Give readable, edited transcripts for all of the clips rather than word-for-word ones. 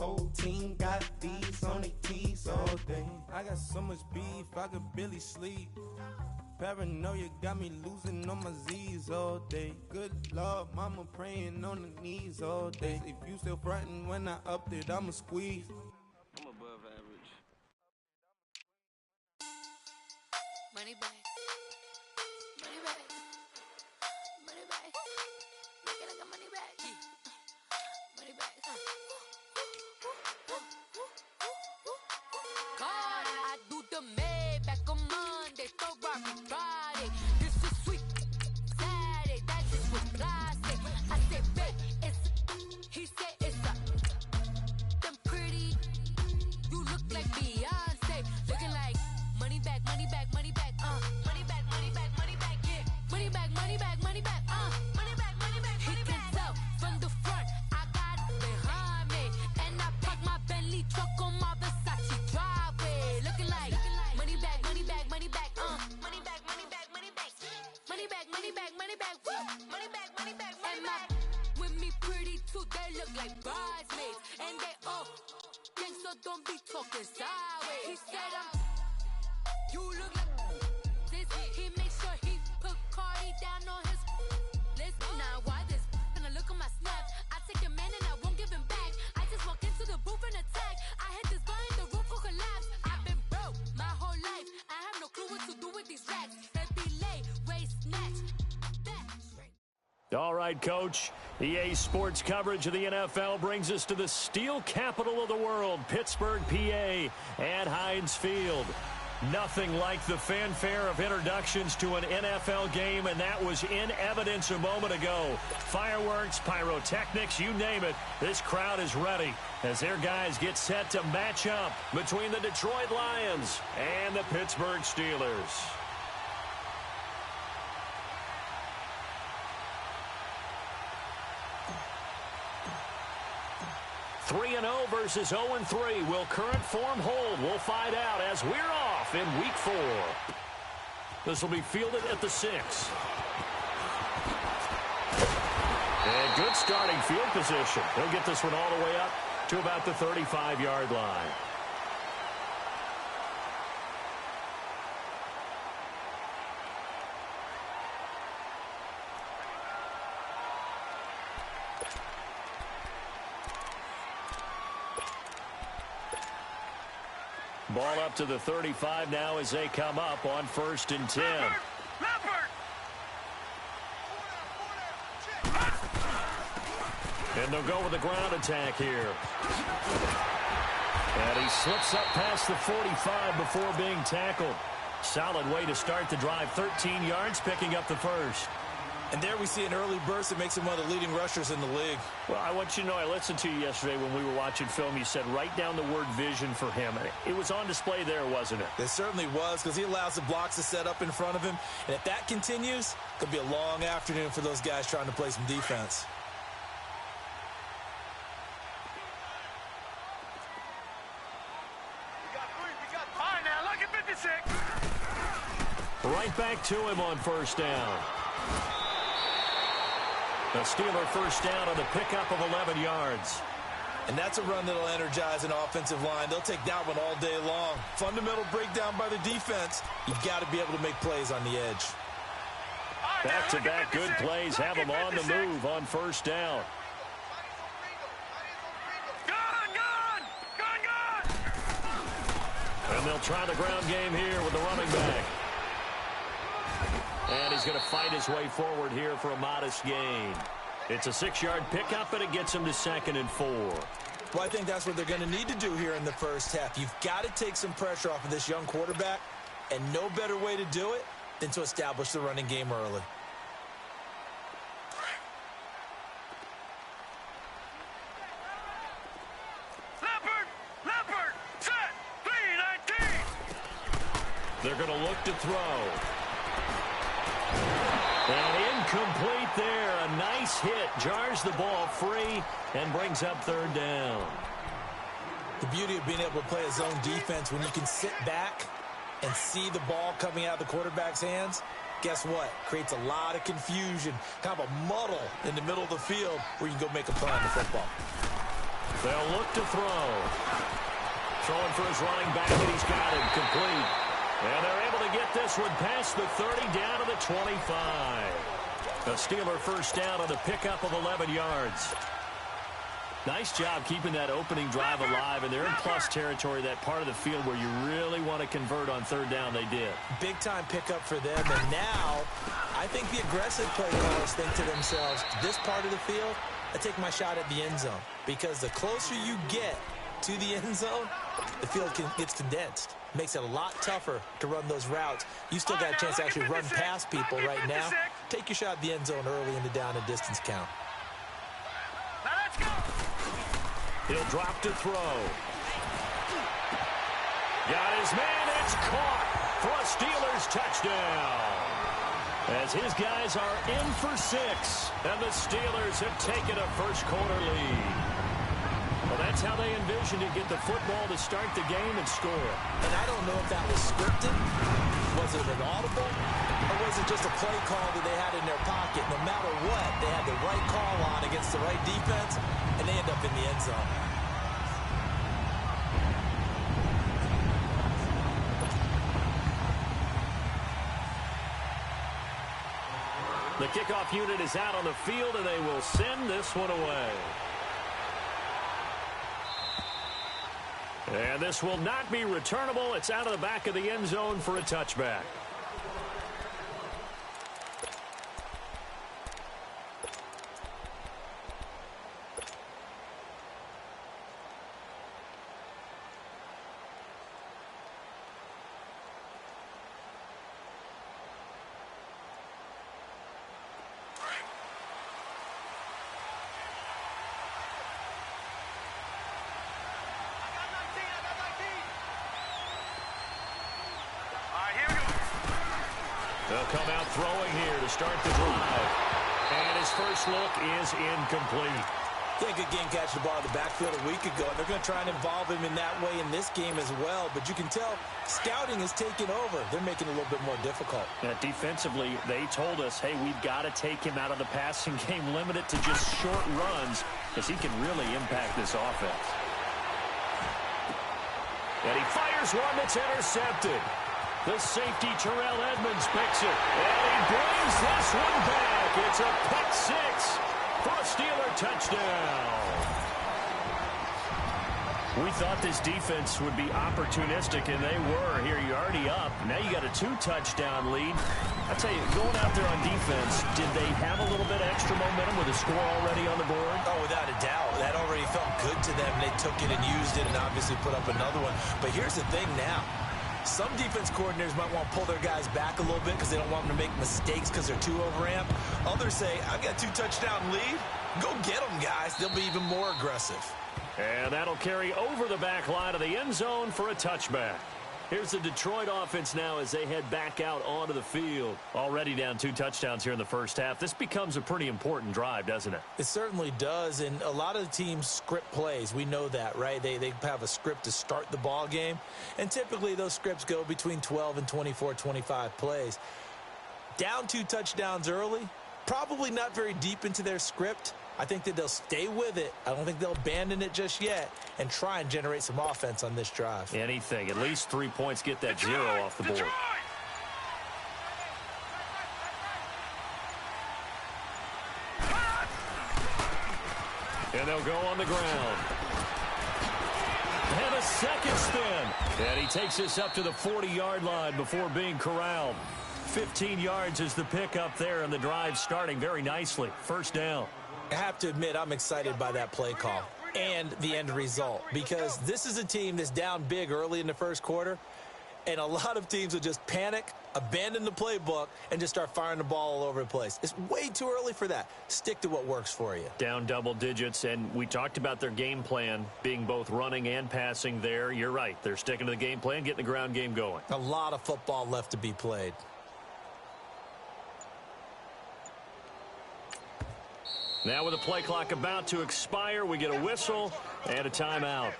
whole team got these on their tees all day. I got so much beef, I could barely sleep. Paranoia got me losing on my Z's all day. Good Lord, mama praying on the knees all day. If you still frontin' when I upped it, I'ma squeeze. I'm above average. Money back. Money back. Money back. Make it like a money back. Money back. God, I do the Maybach on Monday, Ferrari Friday. This is sweet Saturday, that just was classic. I said, babe, he said it's a them pretty. You look like Beyonce, looking like money back, money back, money back, money back, money back, money back, yeah, money back, money back, money back, money back, money back. He can tell from the front, I got it behind me, and I park my Bentley truck on my Versace driveway, looking like money back, money back, money back, money back, money back, money back, money back, money back, money back, woo, money back, money back, money back. With me pretty too, they look like bridesmaids, and they all gang, so don't be talking sideways. He said you look like this. He makes sure he put Cardi down on his list. Now why this? Gonna look on my snap. I take a man and I won't give him back. I just walk into the booth and attack. I hit this behind the roof will collapse. I've been broke my whole life. I have no clue what to do with these racks. Heavy lay, waist snatch. All right, Coach. EA Sports coverage of the NFL brings us to the steel capital of the world, Pittsburgh, PA, and Heinz Field. Nothing like the fanfare of introductions to an NFL game, and that was in evidence a moment ago. Fireworks, pyrotechnics, you name it. This crowd is ready as their guys get set to match up between the Detroit Lions and the Pittsburgh Steelers. 3-0 versus 0-3. Will current form hold? We'll find out as we're off in Week 4. This will be fielded at the 6. And good starting field position. He'll get this one all the way up to about the 35-yard line. Ball up to the 35 now as they come up on 1st and 10. And they'll go with the ground attack here. And he slips up past the 45 before being tackled. Solid way to start the drive. 13 yards, picking up the first. And there we see an early burst that makes him one of the leading rushers in the league. Well, I want you to know, I listened to you yesterday when we were watching film. You said write down the word vision for him. It was on display there, wasn't it? It certainly was, because he allows the blocks to set up in front of him. And if that continues, it could be a long afternoon for those guys trying to play some defense. Right back to him on 1st down. A Steeler 1st down on the pickup of 11 yards. And that's a run that'll energize an offensive line. They'll take that one all day long. Fundamental breakdown by the defense. You've got to be able to make plays on the edge. Back-to-back good plays have them on the move on 1st down. And they'll try the ground game here with the running back. And he's going to fight his way forward here for a modest gain. It's a 6-yard pickup, but it gets him to 2nd and 4. Well, I think that's what they're going to need to do here in the first half. You've got to take some pressure off of this young quarterback, and no better way to do it than to establish the running game early. Leopard, set, 3-19. They're going to look to throw. And incomplete there. A nice hit. Jars the ball free and brings up 3rd down. The beauty of being able to play a zone defense when you can sit back and see the ball coming out of the quarterback's hands, guess what? Creates a lot of confusion, kind of a muddle in the middle of the field where you can go make a play on the football. They'll look to throw. Throwing for his running back, and he's got it complete. And they're able to get this one past the 30 down to the 25. A Steeler first down on the pickup of 11 yards. Nice job keeping that opening drive alive, and they're in plus territory, that part of the field where you really want to convert on third down. They did. Big-time pickup for them, and now I think the aggressive play callers think to themselves, this part of the field, I take my shot at the end zone, because the closer you get to the end zone, the field gets condensed. Makes it a lot tougher to run those routes. You still got a chance to actually run past people right now. Take your shot at the end zone early in the down and distance count. Now let's go. He'll drop to throw. Got his man. It's caught for a Steelers touchdown. As his guys are in for 6, and the Steelers have taken a first-quarter lead. Well, that's how they envisioned to get the football to start the game and score. And I don't know if that was scripted, was it an audible, or was it just a play call that they had in their pocket? No matter what, they had the right call on against the right defense, and they end up in the end zone. The kickoff unit is out on the field, and they will send this one away. And this will not be returnable. It's out of the back of the end zone for a touchback. They'll come out throwing here to start the drive. And his first look is incomplete. Yeah, good game catching the ball in the backfield a week ago. And they're going to try and involve him in that way in this game as well. But you can tell scouting is taking over. They're making it a little bit more difficult. Defensively, they told us, hey, we've got to take him out of the passing game, limit it to just short runs, because he can really impact this offense. And he fires one that's intercepted. The safety, Terrell Edmonds, picks it. And he brings this one back. It's a pick 6 for a Steeler touchdown. We thought this defense would be opportunistic, and they were. Here, you're already up. Now you got a 2-touchdown lead. I tell you, going out there on defense, did they have a little bit extra momentum with a score already on the board? Oh, without a doubt. That already felt good to them. They took it and used it and obviously put up another one. But here's the thing now. Some defense coordinators might want to pull their guys back a little bit because they don't want them to make mistakes because they're too overamped. Others say, I've got a 2-touchdown lead. Go get them, guys. They'll be even more aggressive. And that'll carry over the back line of the end zone for a touchback. Here's the Detroit offense now as they head back out onto the field. Already down 2 touchdowns here in the first half. This becomes a pretty important drive, doesn't it? It certainly does, and a lot of the teams script plays. We know that, right? They have a script to start the ball game, and typically those scripts go between 12 and 24, 25 plays. Down 2 touchdowns early, probably not very deep into their script. I think that they'll stay with it. I don't think they'll abandon it just yet and try and generate some offense on this drive. Anything. At least 3 points, get that 0 off the board. And they'll go on the ground. And a second spin. And he takes this up to the 40-yard line before being corralled. 15 yards is the pickup there, and the drive starting very nicely. First down. I have to admit, I'm excited by that play call and the end result because this is a team that's down big early in the first quarter, and a lot of teams will just panic, abandon the playbook, and just start firing the ball all over the place. It's way too early for that. Stick to what works for you. Down double digits, and we talked about their game plan being both running and passing there. You're right. They're sticking to the game plan, getting the ground game going. A lot of football left to be played. Now with the play clock about to expire, we get a whistle and a timeout.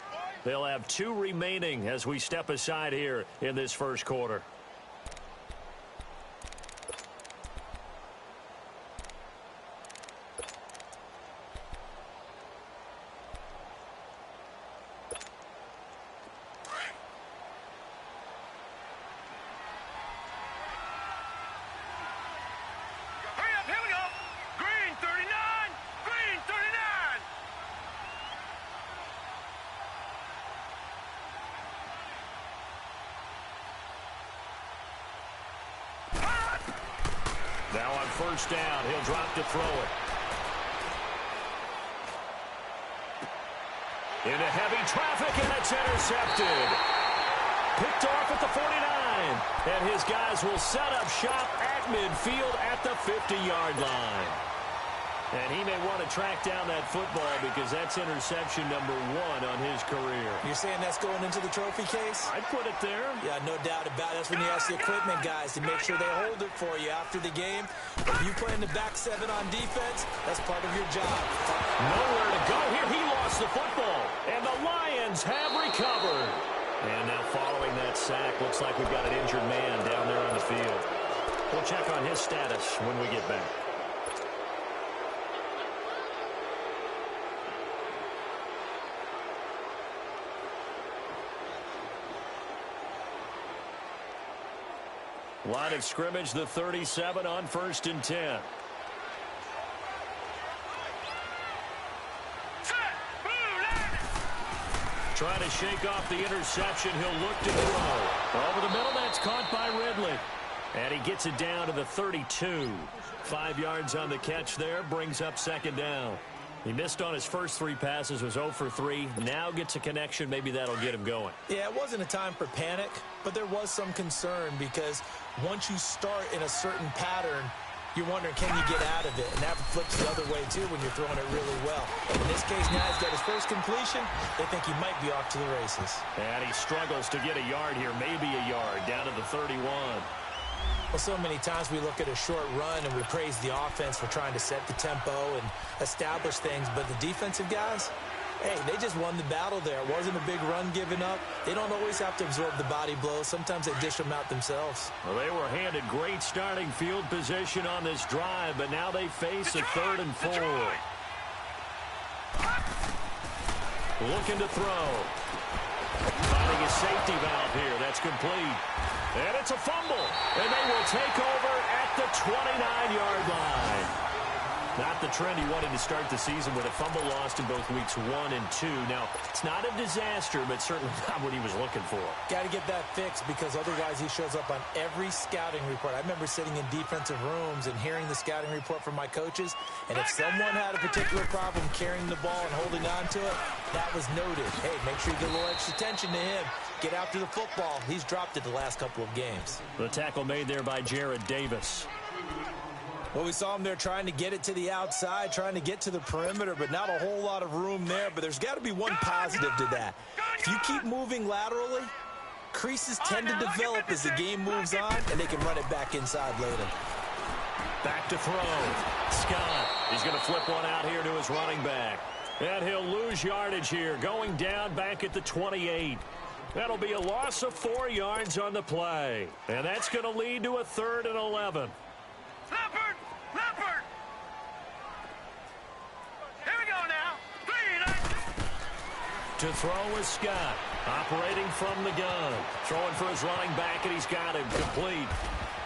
They'll have 2 remaining as we step aside here in this first quarter. Now on first down, he'll drop to throw it. Into heavy traffic, and it's intercepted. Picked off at the 49. And his guys will set up shop at midfield at the 50-yard line. And he may want to track down that football because that's interception number 1 on his career. You're saying that's going into the trophy case? I'd put it there. Yeah, no doubt about it. That's when you ask the equipment guys to make sure they hold it for you after the game. If you play in the back 7 on defense, that's part of your job. Nowhere to go here. He lost the football. And the Lions have recovered. And now following that sack, looks like we've got an injured man down there on the field. We'll check on his status when we get back. Line of scrimmage, the 37 on 1st and 10. Trying to shake off the interception. He'll look to throw. Over the middle, that's caught by Ridley. And he gets it down to the 32. 5 yards on the catch there, brings up 2nd down. He missed on his first 3 passes, was 0 for 3. Now gets a connection. Maybe that'll get him going. Yeah, it wasn't a time for panic, but there was some concern because once you start in a certain pattern, you're wondering, can you get out of it? And that flips the other way, too, when you're throwing it really well. In this case, now he's got his first completion. They think he might be off to the races. And he struggles to get a yard here, maybe a yard, down to the 31. Well, so many times we look at a short run and we praise the offense for trying to set the tempo and establish things, but the defensive guys, hey, they just won the battle there. It wasn't a big run given up. They don't always have to absorb the body blows. Sometimes they dish them out themselves. Well, they were handed great starting field position on this drive, but now they face a 3rd and 4. Looking to throw. Finding a safety valve here. That's complete. And it's a fumble. And they will take over at the 29-yard line. Not the trend he wanted to start the season with a fumble lost in both weeks 1 and 2. Now, it's not a disaster, but certainly not what he was looking for. Got to get that fixed because otherwise he shows up on every scouting report. I remember sitting in defensive rooms and hearing the scouting report from my coaches, and if someone had a particular problem carrying the ball and holding on to it, that was noted. Hey, make sure you get a little extra attention to him. Get after the football. He's dropped it the last couple of games. The tackle made there by Jarrad Davis. Well, we saw him there trying to get it to the outside, trying to get to the perimeter, but not a whole lot of room there. But there's got to be one positive to that. If you keep moving laterally, creases tend to develop as the game moves on, and they can run it back inside later. Back to throw. Scott, he's going to flip one out here to his running back. And he'll lose yardage here, going down back at the 28. That'll be a loss of 4 yards on the play. And that's going to lead to a 3rd and 11. Leopard! Leopard! Here we go now. 3, To throw is Scott, operating from the gun. Throwing for his running back, and he's got him complete.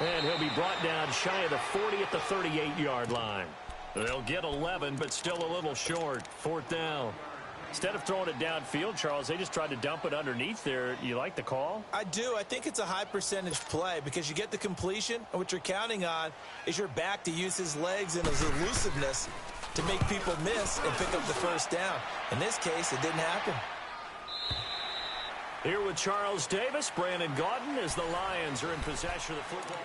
And he'll be brought down shy of the 40 at the 38-yard line. They'll get 11, but still a little short. 4th down. Instead of throwing it downfield, Charles, they just tried to dump it underneath there. You like the call? I do. I think it's a high percentage play because you get the completion, and what you're counting on is your back to use his legs and his elusiveness to make people miss and pick up the 1st down. In this case, it didn't happen. Here with Charles Davis, Brandon Gaudin, as the Lions are in possession of the football.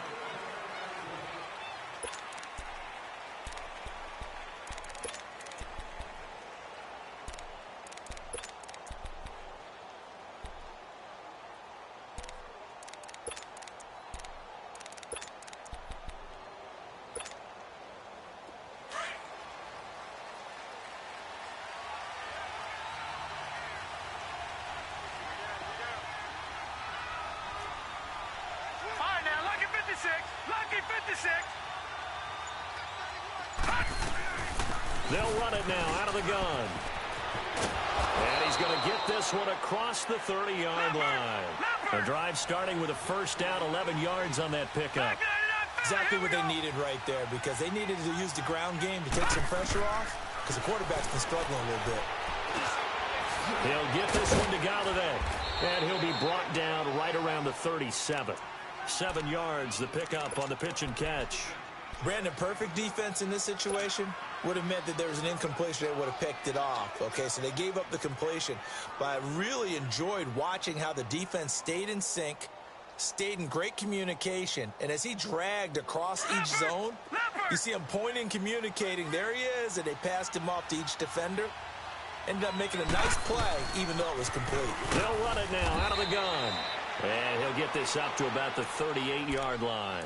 Lucky 56. They'll run it now out of the gun. And he's going to get this one across the 30-yard line. The drive starting with a 1st down, 11 yards on that pickup. Exactly what they needed right there because they needed to use the ground game to take some pressure off because the quarterback's been struggling a little bit. He'll get this one to Galladay, and he'll be brought down right around the 37. 7 yards, the pickup on the pitch and catch. Brandon, perfect defense in this situation would have meant that there was an incompletion. They would have picked it off. Okay, so they gave up the completion. But I really enjoyed watching how the defense stayed in sync, stayed in great communication. And as he dragged across each zone, you see him pointing, communicating. There he is, and they passed him off to each defender. Ended up making a nice play, even though it was complete. They'll run it now out of the gun. And he'll get this up to about the 38-yard line.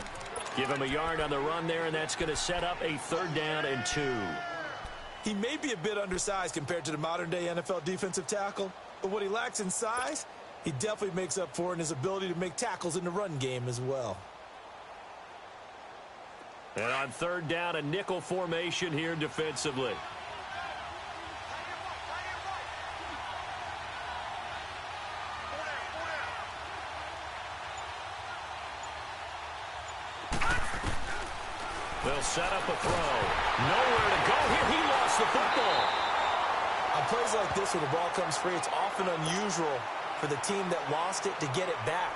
Give him a yard on the run there, and that's going to set up a 3rd down and 2. He may be a bit undersized compared to the modern-day NFL defensive tackle, but what he lacks in size, he definitely makes up for in his ability to make tackles in the run game as well. And on 3rd down, a nickel formation here defensively. They'll set up a throw. Nowhere to go here. He lost the football. On plays like this where the ball comes free, it's often unusual for the team that lost it to get it back.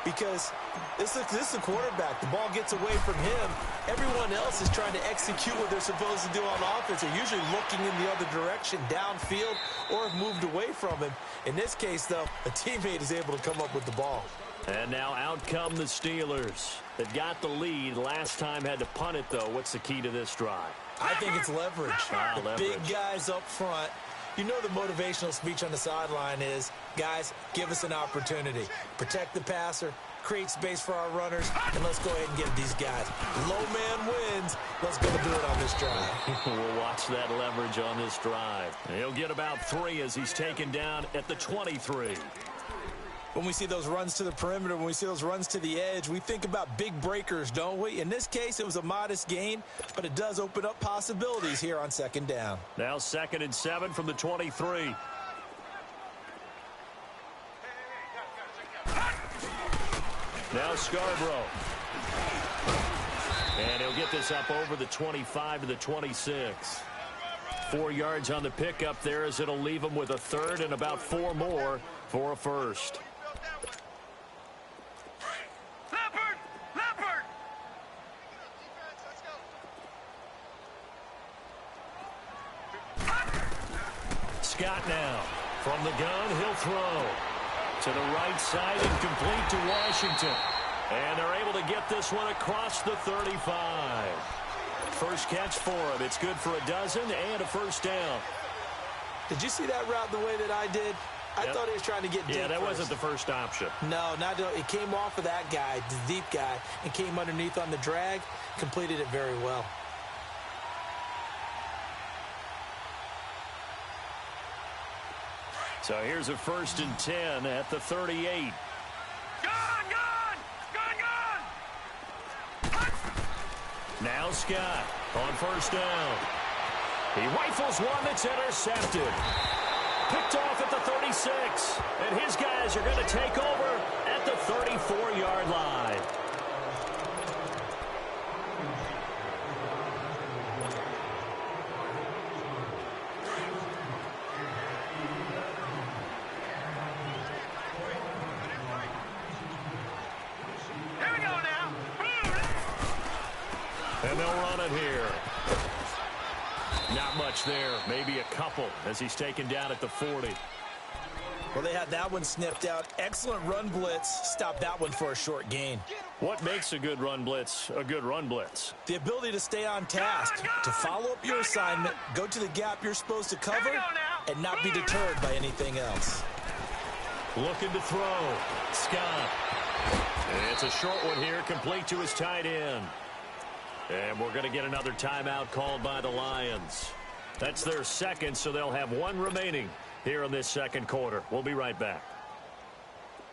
Because this is the quarterback. The ball gets away from him. Everyone else is trying to execute what they're supposed to do on offense. They're usually looking in the other direction, downfield, or have moved away from him. In this case, though, a teammate is able to come up with the ball. And now out come the Steelers. They've got the lead. Last time had to punt it, though. What's the key to this drive? I think it's leverage. The leverage. Big guys up front. You know the motivational speech on the sideline is, guys, give us an opportunity. Protect the passer, create space for our runners, and let's go ahead and get these guys. Low man wins. Let's go do it on this drive. We'll watch that leverage on this drive. He'll get about 3 as he's taken down at the 23. When we see those runs to the perimeter, when we see those runs to the edge, we think about big breakers, don't we? In this case, it was a modest gain, but it does open up possibilities here on 2nd down. Now 2nd and 7 from the 23. Now Scarborough. And he'll get this up over the 25 to the 26. 4 yards on the pickup there as it'll leave him with a 3rd and about 4 more for a 1st. Scott now. From the gun, he'll throw. To the right side and complete to Washington. And they're able to get this one across the 35. First catch for him. It's good for a dozen and a 1st down. Did you see that route the way that I did? I thought he was trying to get deep. Yeah, that first. wasn't the first option. No, it came off of that guy, the deep guy, and came underneath on the drag, completed it very well. So here's a 1st and 10 at the 38. Now Scott on 1st down. He rifles one that's intercepted. Picked off at the 36. And his guys are going to take over at the 34-yard line. And they'll run it here. Not much there. Maybe a couple as he's taken down at the 40. Well, they had that one snipped out. Excellent run blitz. Stopped that one for a short gain. What makes a good run blitz a good run blitz? The ability to stay on task, to follow up your assignment, go to the gap you're supposed to cover, and not be deterred by anything else. Looking to throw. Scott. And it's a short one here, complete to his tight end. And we're going to get another timeout called by the Lions. That's their 2nd, so they'll have 1 remaining here in this 2nd quarter. We'll be right back.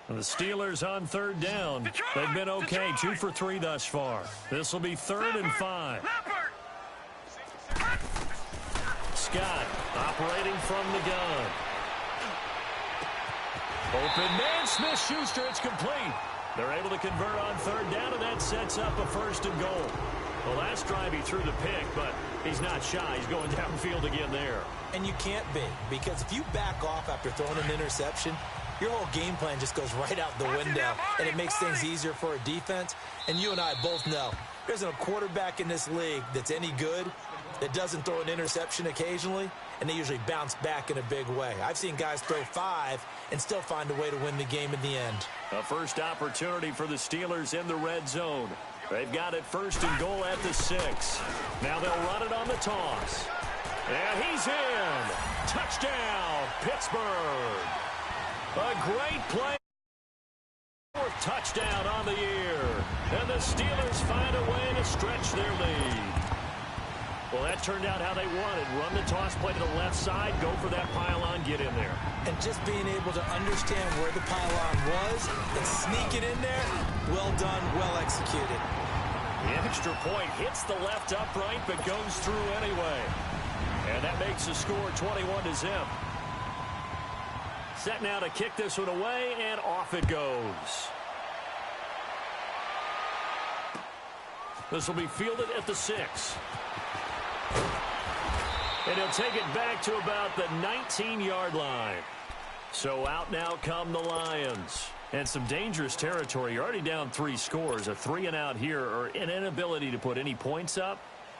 The Steelers on 3rd down. They've been okay, 2 for 3 thus far. This will be 3rd and 5. Scott operating from the gun. Open man, Smith-Schuster, it's complete. They're able to convert on 3rd down, and that sets up a 1st and goal. The last drive he threw the pick, but he's not shy. He's going downfield again there. And you can't be, because if you back off after throwing an interception, your whole game plan just goes right out the window, and it makes things easier for a defense. And you and I both know There isn't a quarterback in this league that's any good that doesn't throw an interception occasionally, and they usually bounce back in a big way. I've seen guys throw 5 and still find a way to win the game in the end. A first opportunity for the Steelers in the red zone. They've got it 1st and goal at the 6. Now they'll run it on the toss. And he's in. Touchdown, Pittsburgh. A great play. 4th touchdown on the year. And the Steelers find a way to stretch their lead. Well, that turned out how they wanted. Run the toss play to the left side, go for that pylon, get in there. And just being able to understand where the pylon was and sneak it in there, well done, well executed. The extra point hits the left upright but goes through anyway. And that makes the score 21-0. Set now to kick this one away, and off it goes. This will be fielded at the 6. And he'll take it back to about the 19-yard line. So out now come the Lions. And some dangerous territory. You're already down 3 scores. A 3-and-out here, or an inability to put any points up.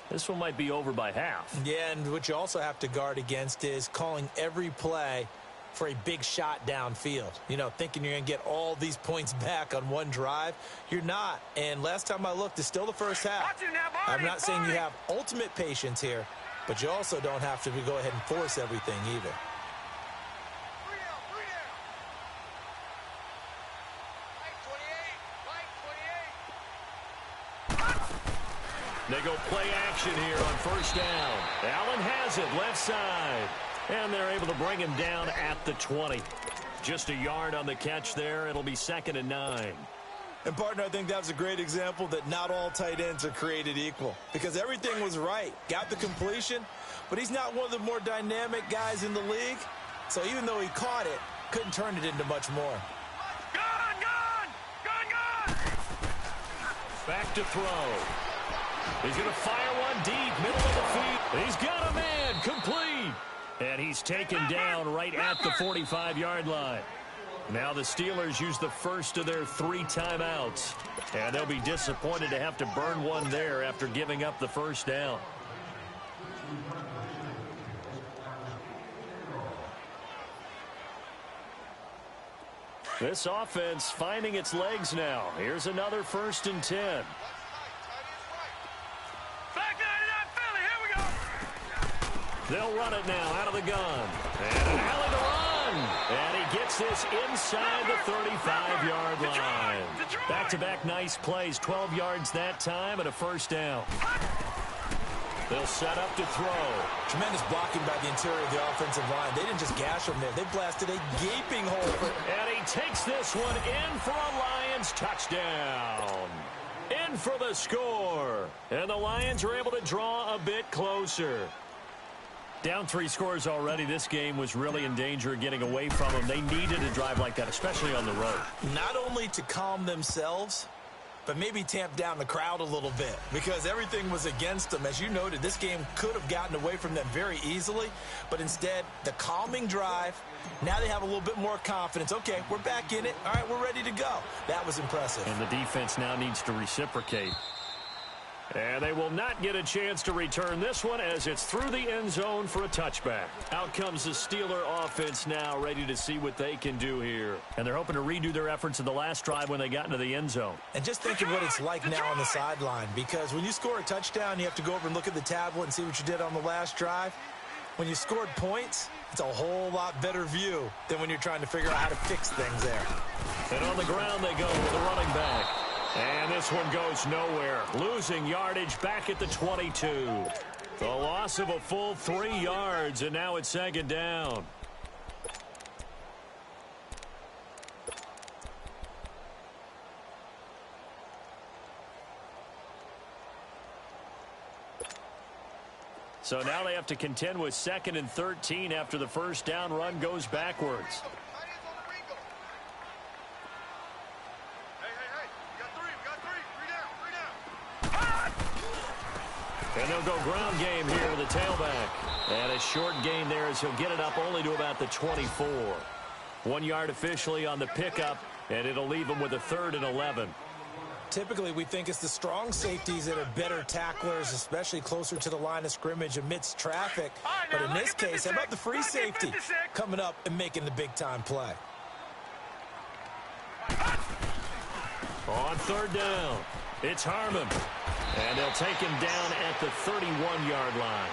This one might be over by half. Yeah, and what you also have to guard against is calling every play for a big shot downfield. You know, thinking you're going to get all these points back on one drive. You're not. And last time I looked, it's still the first half. I'm not saying you have ultimate patience here, but you also don't have to go ahead and force everything either. They go play action here on 1st down. Allen has it left side. And they're able to bring him down at the 20. Just a yard on the catch there. It'll be 2nd and 9. And, partner, I think that was a great example that not all tight ends are created equal. Because everything was right. Got the completion, but he's not one of the more dynamic guys in the league. So even though he caught it, couldn't turn it into much more. Gone! Back to throw. He's going to fire one deep, middle of the field. He's got a man, complete. And he's taken down right at the 45-yard line. Now the Steelers use the first of their 3 timeouts. And they'll be disappointed to have to burn one there after giving up the 1st down. This offense finding its legs now. Here's another 1st and 10. They'll run it now out of the gun. And an alley to run. And he gets this inside the 35-yard line. Back-to-back nice plays. 12 yards that time and a 1st down. They'll set up to throw. Tremendous blocking by the interior of the offensive line. They didn't just gash him there. They blasted a gaping hole. And he takes this one in for a Lions touchdown. In for the score. And the Lions are able to draw a bit closer. Down 3 scores already. This game was really in danger of getting away from them. They needed a drive like that, especially on the road. Not only to calm themselves, but maybe tamp down the crowd a little bit because everything was against them. As you noted, this game could have gotten away from them very easily, but instead, the calming drive, now they have a little bit more confidence. Okay, we're back in it. All right, we're ready to go. That was impressive. And the defense now needs to reciprocate. And they will not get a chance to return this one as it's through the end zone for a touchback. Out comes the Steeler offense now, ready to see what they can do here. And they're hoping to redo their efforts in the last drive when they got into the end zone. And just think of what it's like now on the sideline, because when you score a touchdown, you have to go over and look at the tablet and see what you did on the last drive. When you scored points, it's a whole lot better view than when you're trying to figure out how to fix things there. And on the ground they go with the running back. And this one goes nowhere. Losing yardage back at the 22. The loss of a full 3 yards, and now it's 2nd down. So now they have to contend with 2nd and 13 after the 1st down run goes backwards. And they'll go ground game here with a tailback. And a short gain there as he'll get it up only to about the 24. 1 yard officially on the pickup, and it'll leave him with a 3rd and 11. Typically, we think it's the strong safeties that are better tacklers, especially closer to the line of scrimmage amidst traffic. But in this case, how about the free safety coming up and making the big-time play? On third down, it's Harmon. And they'll take him down at the 31-yard line.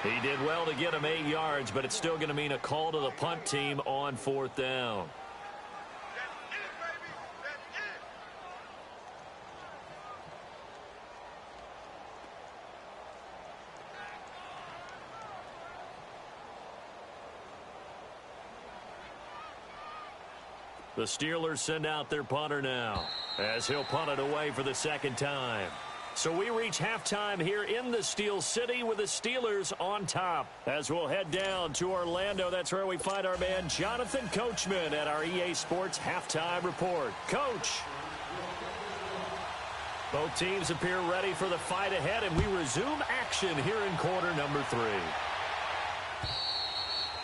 He did well to get him 8 yards, but it's still going to mean a call to the punt team on fourth down. The Steelers send out their punter now, as he'll punt it away for the second time. So we reach halftime here in the Steel City with the Steelers on top. As we'll head down to Orlando, that's where we find our man Jonathan Coachman at our EA Sports Halftime Report. Coach. Both teams appear ready for the fight ahead, and we resume action here in quarter number 3.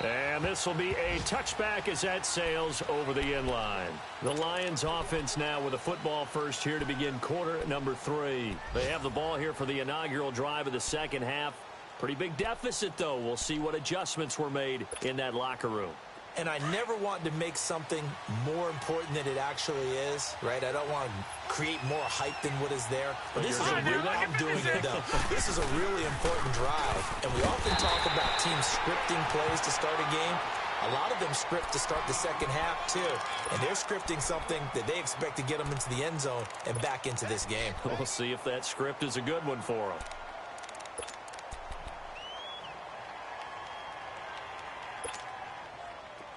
And this will be a touchback as that sails over the end line. The Lions offense now with a football first here to begin quarter number 3. They have the ball here for the inaugural drive of the second half. Pretty big deficit, though. We'll see what adjustments were made in that locker room. And I never want to make something more important than it actually is, right? I don't want to create more hype than what is there. But this is a real, I'm doing it, though. This is a really important drive. And we often talk about teams scripting plays to start a game. A lot of them script to start the second half, too. And they're scripting something that they expect to get them into the end zone and back into this game. We'll see if that script is a good one for them.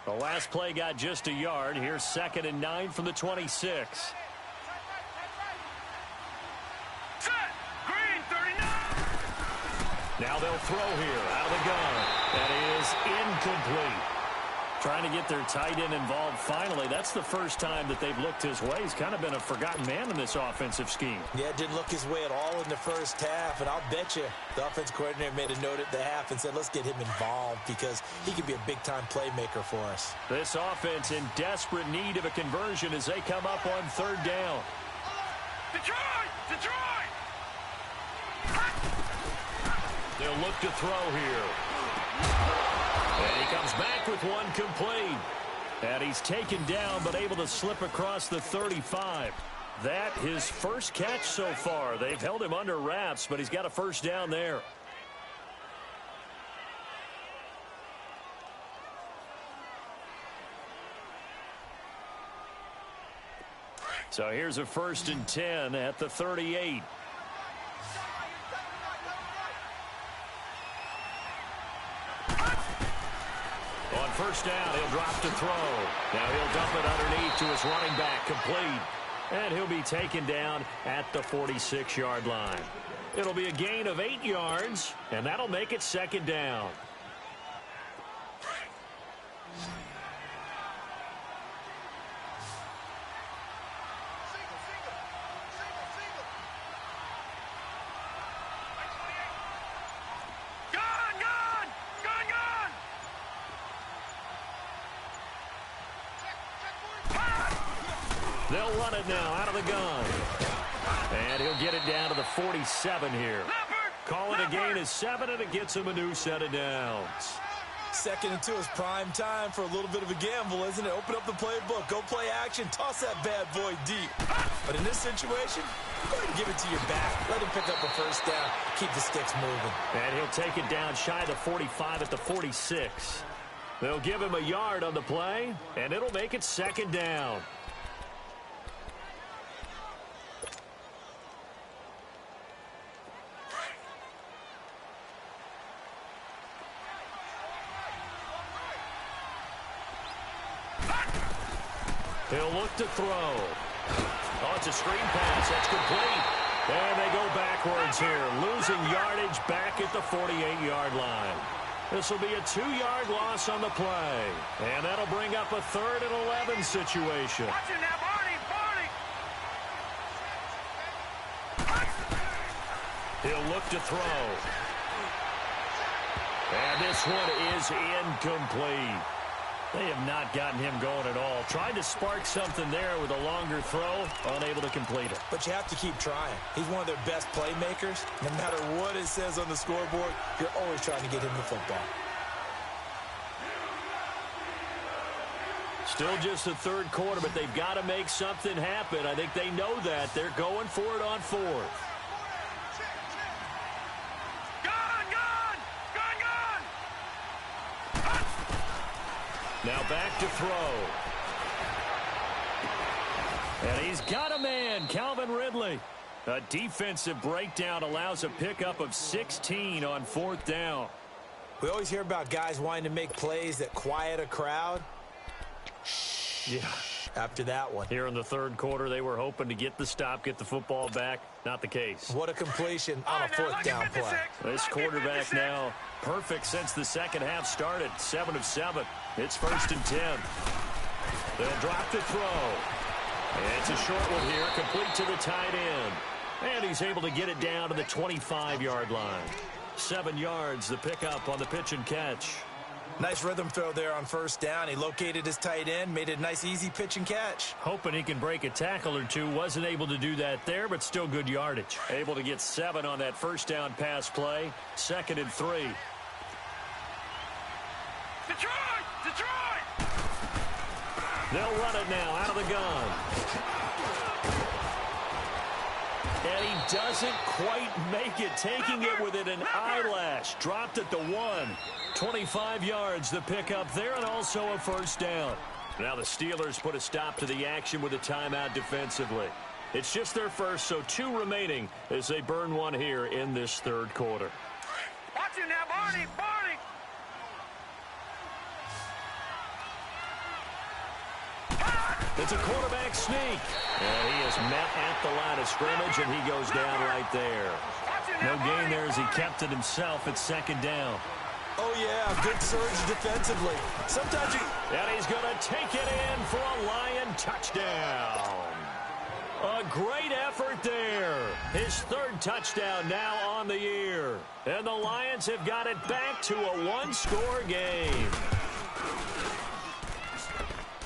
The last play got just a yard. Here's 2nd and 9 from the 26. Set. Green, 39. Now they'll throw here out of the gun. That is incomplete. Trying to get their tight end involved finally. That's the first time that they've looked his way. He's kind of been a forgotten man in this offensive scheme. Yeah, it didn't look his way at all in the first half. And I'll bet you the offense coordinator made a note at the half and said, let's get him involved because he could be a big-time playmaker for us. This offense in desperate need of a conversion as they come up on third down. Detroit! Detroit! They'll look to throw here. And he comes back with one complete. And he's taken down but able to slip across the 35. That his first catch so far. They've held him under wraps, but he's got a first down there. So here's a 1st and 10 at the 38. On first down, he'll drop to throw. Now he'll dump it underneath to his running back, complete. And he'll be taken down at the 46-yard line. It'll be a gain of 8 yards, and that'll make it 2nd down. They'll run it now out of the gun. And he'll get it down to the 47 here. Call it a gain of 7, and it gets him a new set of downs. 2nd and 2 is prime time for a little bit of a gamble, isn't it? Open up the playbook, go play action, toss that bad boy deep. But in this situation, go ahead and give it to your back. Let him pick up a first down, keep the sticks moving. And he'll take it down shy of the 45 at the 46. They'll give him a yard on the play, and it'll make it 2nd down. He'll look to throw. Oh, it's a screen pass. That's complete. And they go backwards here, losing yardage back at the 48-yard line. This will be a 2-yard loss on the play. And that'll bring up a 3rd and 11 situation. Watch it now, Barney! He'll look to throw. And this one is incomplete. They have not gotten him going at all. Tried to spark something there with a longer throw, unable to complete it. But you have to keep trying. He's one of their best playmakers. No matter what it says on the scoreboard, you're always trying to get him the football. Still just the third quarter, but they've got to make something happen. I think they know that. They're going for it on fourth. Now back to throw. And he's got a man, Calvin Ridley. A defensive breakdown allows a pickup of 16 on fourth down. We always hear about guys wanting to make plays that quiet a crowd. Yeah. After that one. Here in the third quarter, they were hoping to get the stop, get the football back. Not the case. What a completion on a fourth down play. This quarterback now perfect since the second half started. 7 of 7. It's 1st and 10. They'll drop the throw. And it's a short one here, complete to the tight end. And he's able to get it down to the 25-yard line. 7 yards, the pickup on the pitch and catch. Nice rhythm throw there on first down. He located his tight end, made it a nice, easy pitch and catch. Hoping he can break a tackle or two. Wasn't able to do that there, but still good yardage. Able to get 7 on that first down pass play. 2nd and 3. Detroit! They'll run it now out of the gun. And he doesn't quite make it, taking it within an eyelash. Dropped at the 1. 25 yards, the pickup there, and also a first down. Now the Steelers put a stop to the action with a timeout defensively. It's just their first, so 2 remaining as they burn one here in this third quarter. Watch it now, Barney! Barney! It's a quarterback sneak. And he is met at the line of scrimmage, and he goes down right there. No gain there as he kept it himself at 2nd down. Oh, yeah, good surge defensively. Sometimes you... And he's going to take it in for a Lion touchdown. A great effort there. His 3rd touchdown now on the year. And the Lions have got it back to a 1-score game.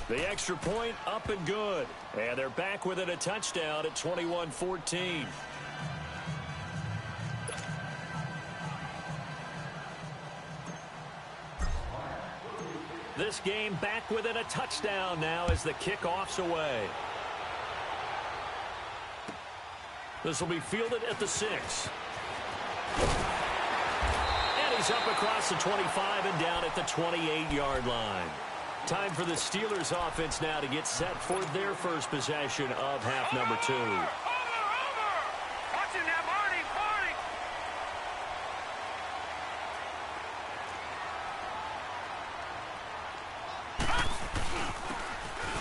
The extra point up and good. And they're back within a touchdown at 21-14. This game back within a touchdown now as the kickoff's away. This will be fielded at the 6. And he's up across the 25 and down at the 28-yard line. Time for the Steelers offense now to get set for their first possession of half number 2. Over! Watch it now, Barney! Barney!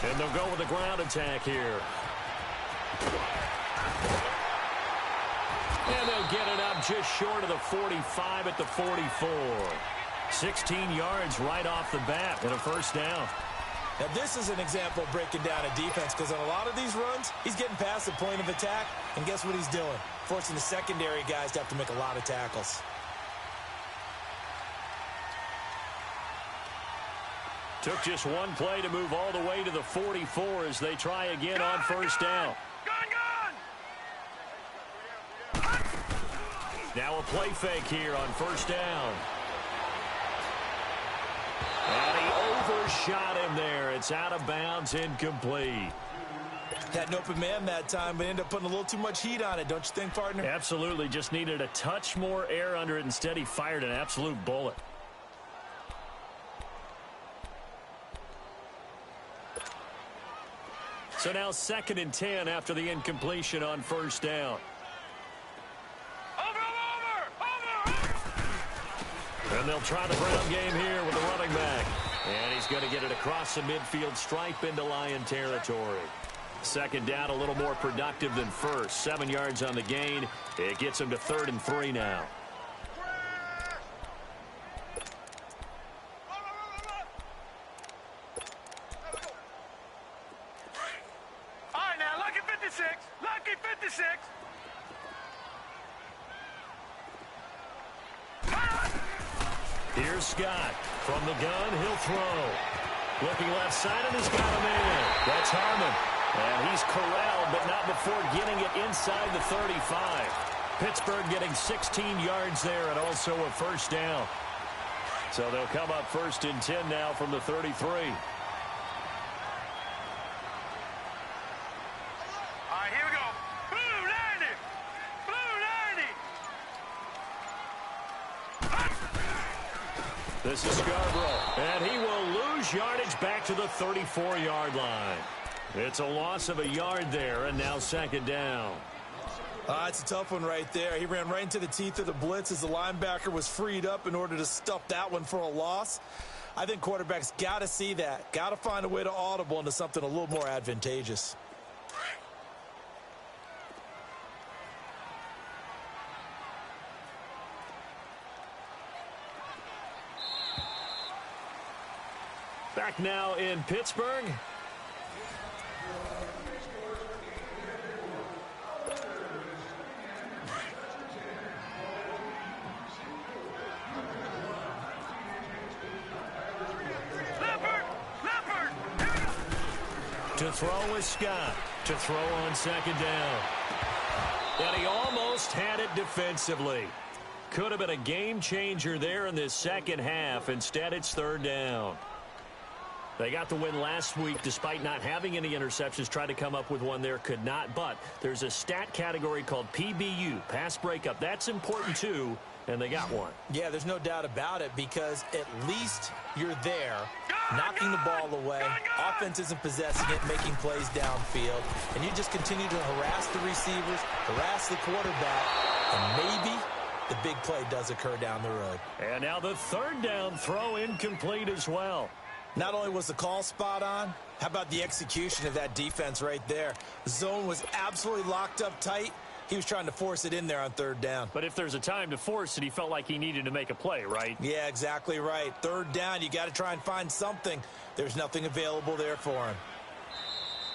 And they'll go with a ground attack here. And they'll get it up just short of the 45 at the 44. 16 yards right off the bat and a first down. Now, this is an example of breaking down a defense because on a lot of these runs, he's getting past the point of attack, and guess what he's doing? Forcing the secondary guys to have to make a lot of tackles. Took just one play to move all the way to the 44 as they try again on first down. Now a play fake here on first down. And he overshot him there. It's out of bounds, incomplete. Had an open man that time, but ended up putting a little too much heat on it, don't you think, partner? Absolutely. Just needed a touch more air under it. Instead, he fired an absolute bullet. So now 2nd and 10 after the incompletion on first down. And they'll try the ground game here with the running back. And he's going to get it across the midfield stripe into Lion territory. 2nd down, a little more productive than first. 7 yards on the gain. It gets him to 3rd and 3 now. All right, now, lucky 56. Lucky 56. Here's Scott. From the gun, he'll throw. Looking left side and has got him in. That's Harmon. And he's corralled, but not before getting it inside the 35. Pittsburgh getting 16 yards there and also a first down. So they'll come up first and 10 now from the 33. All right, here we go. Blue 90! Blue 90! This is Scarborough, and he will lose yardage back to the 34-yard line. It's a loss of a yard there, and now second down. It's a tough one right there. He ran right into the teeth of the blitz as the linebacker was freed up in order to stuff that one for a loss. I think quarterbacks got to see that. Got to find a way to audible into something a little more advantageous. Back now in Pittsburgh. To throw is Scott. To throw on second down. And he almost had it defensively. Could have been a game changer there in this second half. Instead, it's third down. They got the win last week despite not having any interceptions. Tried to come up with one there, could not. But there's a stat category called PBU, pass breakup. That's important too, and they got one. Yeah, there's no doubt about it because at least you're there, knocking the ball away. Offense isn't possessing it, making plays downfield. And you just continue to harass the receivers, harass the quarterback, and maybe the big play does occur down the road. And now the third down throw incomplete as well. Not only was the call spot on, how about the execution of that defense right there? The zone was absolutely locked up tight. He was trying to force it in there on third down. But if there's a time to force it, he felt like he needed to make a play, right? Yeah, exactly right. Third down, you got to try and find something. There's nothing available there for him.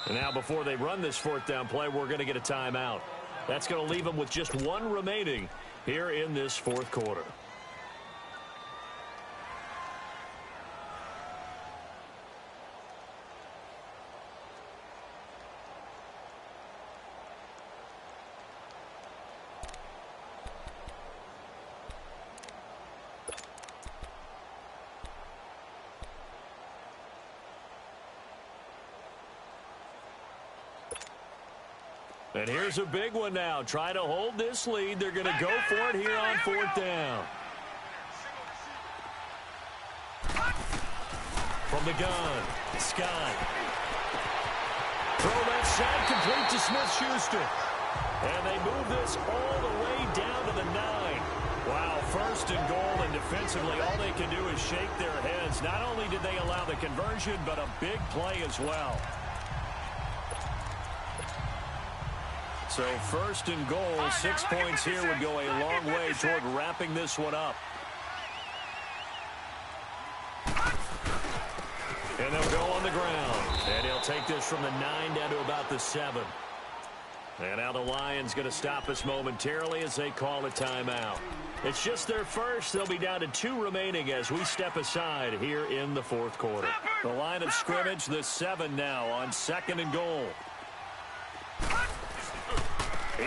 And now before they run this fourth down play, we're going to get a timeout. That's going to leave them with just one remaining here in this fourth quarter. And here's a big one now. Try to hold this lead. They're going to go for it here on fourth down. From the gun, Scott. Throw left side, complete to Smith-Schuster. And they move this all the way down to the 9. Wow, first and goal, and defensively all they can do is shake their heads. Not only did they allow the conversion, but a big play as well. So first and goal, 6 points here would go a long way toward wrapping this one up. And they'll go on the ground. And he'll take this from the 9 down to about the 7. And now the Lions going to stop us momentarily as they call a timeout. It's just their first. They'll be down to 2 remaining as we step aside here in the fourth quarter. The line of scrimmage, the 7 now on second and goal.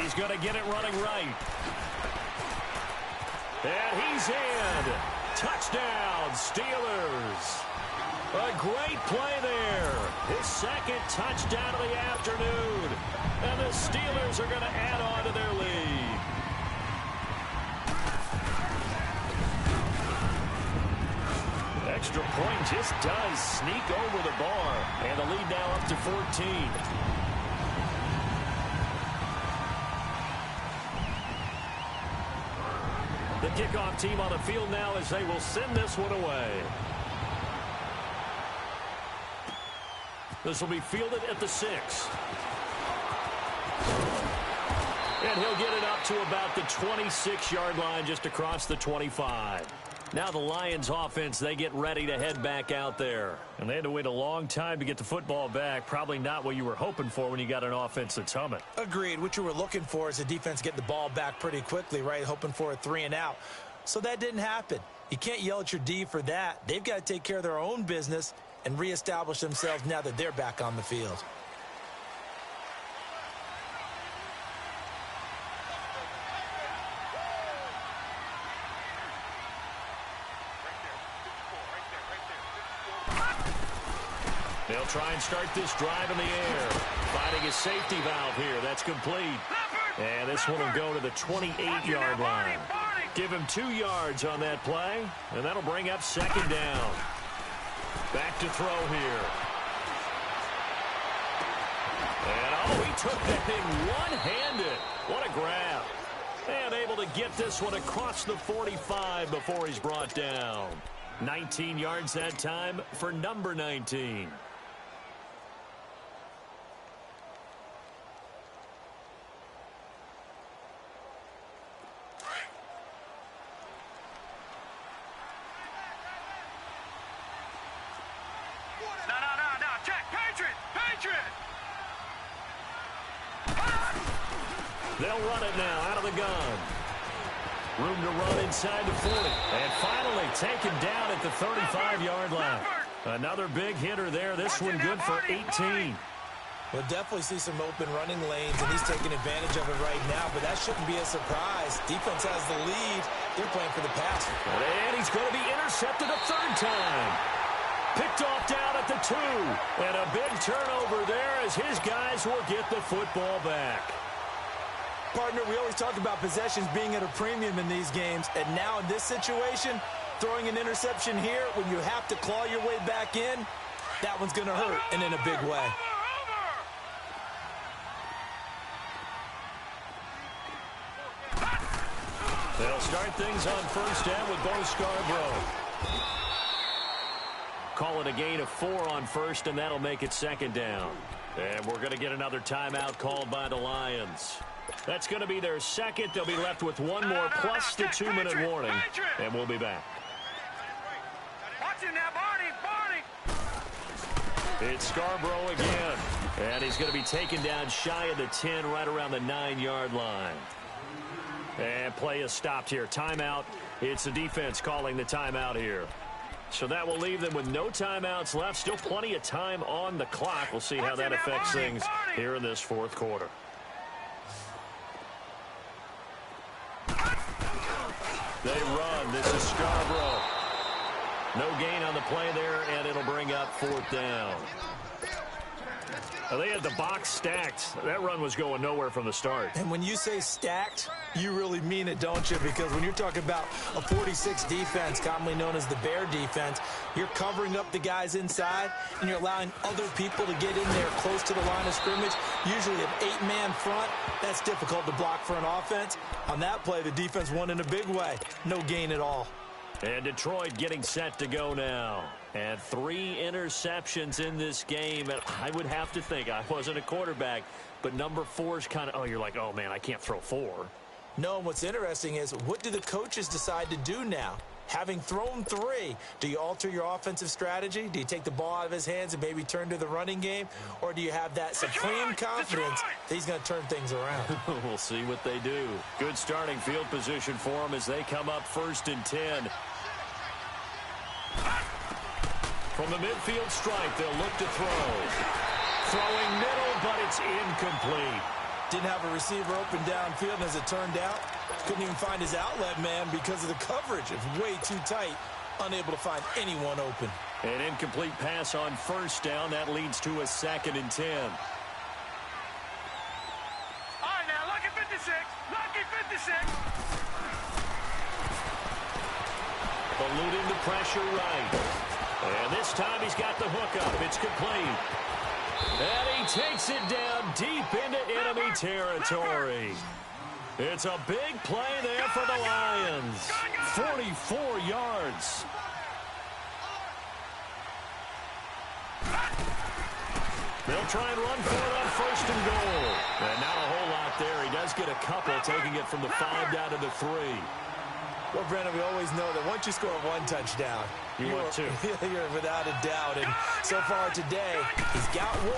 He's going to get it running right. And he's in. Touchdown, Steelers. A great play there. His second touchdown of the afternoon. And the Steelers are going to add on to their lead. Extra point just does sneak over the bar. And the lead now up to 14. The kickoff team on the field now as they will send this one away. This will be fielded at the 6. And he'll get it up to about the 26-yard line just across the 25. Now the Lions offense, they get ready to head back out there. And they had to wait a long time to get the football back. Probably not what you were hoping for when you got an offense that's humming. Agreed. What you were looking for is the defense getting the ball back pretty quickly, right? Hoping for a 3 and out. So that didn't happen. You can't yell at your D for that. They've got to take care of their own business and reestablish themselves now that they're back on the field. They'll try and start this drive in the air. Finding a safety valve here. That's complete. And this one will go to the 28-yard line. Give him 2 yards on that play, and that'll bring up second down. Back to throw here. And, oh, he took that thing one-handed. What a grab. And able to get this one across the 45 before he's brought down. 19 yards that time for number 19. No. Check. Patriot. They'll run it now out of the gun. Room to run inside the 40. And finally taken down at the 35-yard line. Another big hitter there. This one good for 18. We'll definitely see some open running lanes, and he's taking advantage of it right now, but that shouldn't be a surprise. Defense has the lead. They're playing for the pass. And he's going to be intercepted a third time. Picked off down at the 2. And a big turnover there as his guys will get the football back. Partner, we always talk about possessions being at a premium in these games, and now in this situation, throwing an interception here when you have to claw your way back in, that one's going to hurt, and in a big way. They'll start things on first down with Bo Scarborough. Call it a gain of 4 on first, and that'll make it second down. And we're going to get another timeout called by the Lions. That's going to be their second. They'll be left with one more plus the 2-minute warning, and we'll be back. Watch him now, Barney. It's Scarborough again, and he's going to be taken down shy of the 10, right around the 9-yard line. And play is stopped here. Timeout. It's the defense calling the timeout here. So that will leave them with no timeouts left. Still plenty of time on the clock. We'll see how that affects things here in this fourth quarter. They run. This is Scarborough. No gain on the play there, and it'll bring up fourth down. Now, they had the box stacked. That run was going nowhere from the start. And when you say stacked, you really mean it, don't you? Because when you're talking about a 46 defense, commonly known as the Bear defense, you're covering up the guys inside, and you're allowing other people to get in there close to the line of scrimmage. Usually an 8-man front. That's difficult to block for an offense. On that play, the defense won in a big way. No gain at all. And Detroit getting set to go now. And 3 interceptions in this game. And I would have to think, I wasn't a quarterback, but number 4 is kind of, you're like, oh, man, I can't throw 4. No, and what's interesting is, what do the coaches decide to do now? Having thrown 3, do you alter your offensive strategy? Do you take the ball out of his hands and maybe turn to the running game? Or do you have that supreme confidence that he's going to turn things around? We'll see what they do. Good starting field position for them as they come up 1st and 10. From the midfield stripe, they'll look to throw. Throwing middle, but it's incomplete. Didn't have a receiver open downfield, and as it turned out, couldn't even find his outlet man because of the coverage. It's way too tight, unable to find anyone open. An incomplete pass on first down. That leads to a 2nd and 10. All right, now, lucky 56. Lucky 56. Eluding the pressure right. And this time he's got the hook up. It's complete. And he takes it down deep into enemy territory. It's a big play there for the Lions. 44 yards. They'll try and run for it on 1st and goal. And not a whole lot there. He does get a couple, taking it from the 5 down to the 3. Well, Brandon, we always know that once you score 1 touchdown, you're without a doubt. And so far today, he's got 1,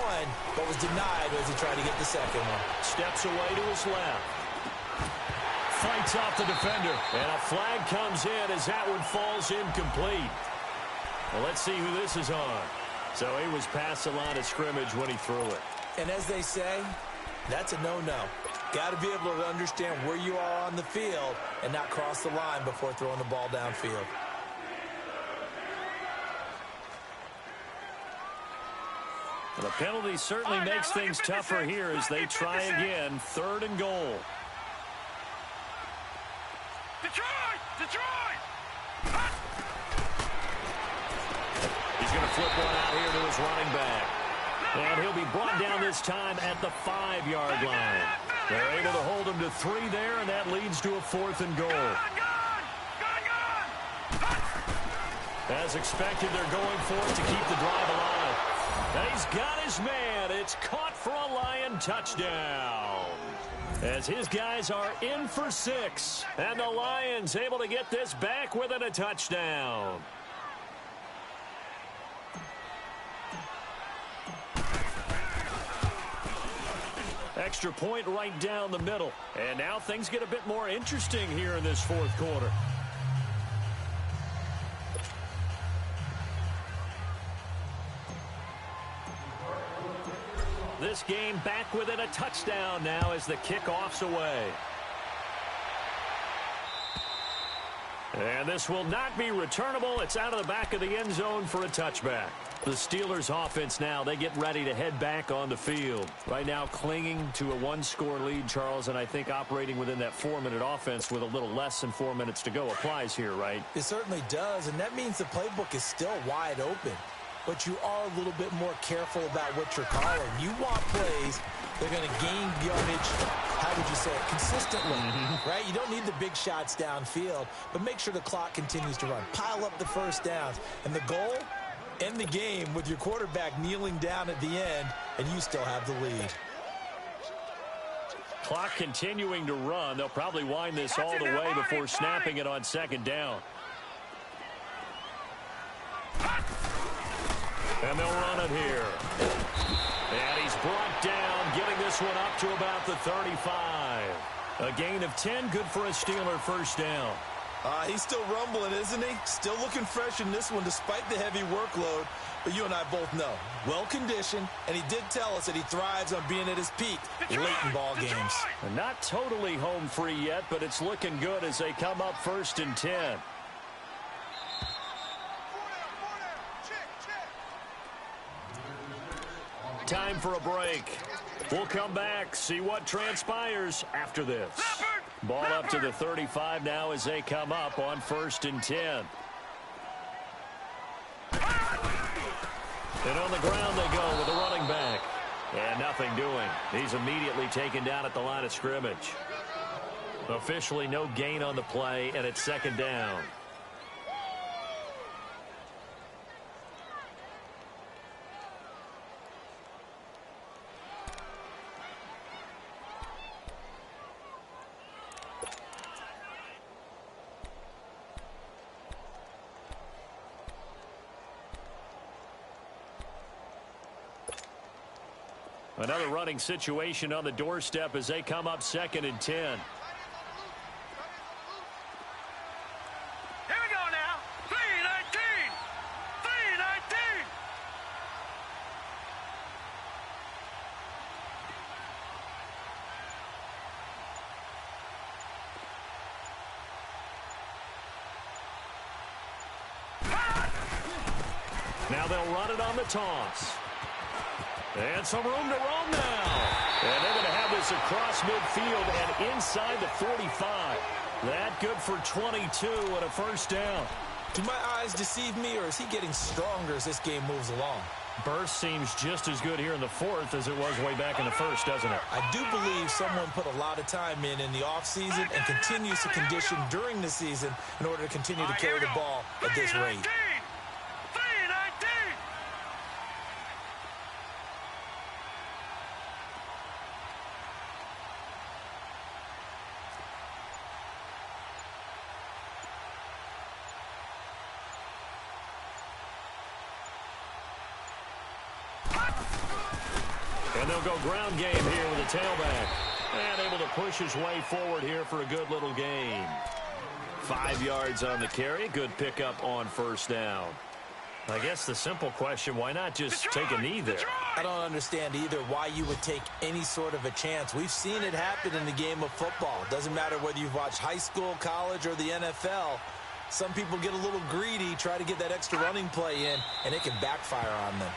but was denied as he tried to get the second one. Steps away to his left. Fights off the defender. And a flag comes in as that one falls incomplete. Well, let's see who this is on. So he was past the line of scrimmage when he threw it. And as they say, that's a no-no. Got to be able to understand where you are on the field and not cross the line before throwing the ball downfield. The penalty certainly makes things tougher here as they try again. 3rd and goal. Detroit! He's going to flip one out here to his running back. And he'll be brought down this time at the 5-yard line. They're able to hold him to 3 there, and that leads to a 4th and goal. As expected, they're going for it to keep the drive alive. And he's got his man. It's caught for a Lion touchdown. As his guys are in for 6. And the Lions able to get this back within a touchdown. Extra point right down the middle. And now things get a bit more interesting here in this 4th quarter. This game back within a touchdown now as the kickoff's away. And this will not be returnable. It's out of the back of the end zone for a touchback. The Steelers offense now, they get ready to head back on the field. Right now clinging to a 1-score lead, Charles, and I think operating within that 4-minute offense with a little less than 4 minutes to go applies here, right? It certainly does, and that means the playbook is still wide open. But you are a little bit more careful about what you're calling. You want plays that are going to gain yardage, how would you say it, consistently, right? You don't need the big shots downfield, but make sure the clock continues to run. Pile up the first downs. And the goal, end the game with your quarterback kneeling down at the end, and you still have the lead. Clock continuing to run. They'll probably wind this all the way before snapping it on 2nd down. And they'll run it here. And he's brought down, getting this one up to about the 35. A gain of 10, good for a Steeler first down. He's still rumbling, isn't he? Still looking fresh in this one despite the heavy workload. But you and I both know, well-conditioned, and he did tell us that he thrives on being at his peak late in ball games. And not totally home free yet, but it's looking good as they come up 1st and 10. Time for a break. We'll come back, see what transpires after this. Ball up to the 35 now as they come up on 1st and 10. And on the ground they go with the running back. And nothing doing. He's immediately taken down at the line of scrimmage. Officially no gain on the play, and it's 2nd down. Another running situation on the doorstep as they come up 2nd and 10. Here we go now. 3-19. 3-19. Now they'll run it on the toss. And some room to roam now. And they're going to have this across midfield and inside the 45. That good for 22 and a first down. Do my eyes deceive me, or is he getting stronger as this game moves along? Burst seems just as good here in the 4th as it was way back in the 1st, doesn't it? I do believe someone put a lot of time in the offseason and continues to condition during the season in order to continue to carry the ball at this rate. 3-19. And they'll go ground game here with a tailback. And able to push his way forward here for a good little gain. 5 yards on the carry. Good pickup on 1st down. I guess the simple question, why not just take a knee there? I don't understand either why you would take any sort of a chance. We've seen it happen in the game of football. Doesn't matter whether you've watched high school, college, or the NFL. Some people get a little greedy, try to get that extra running play in, and it can backfire on them.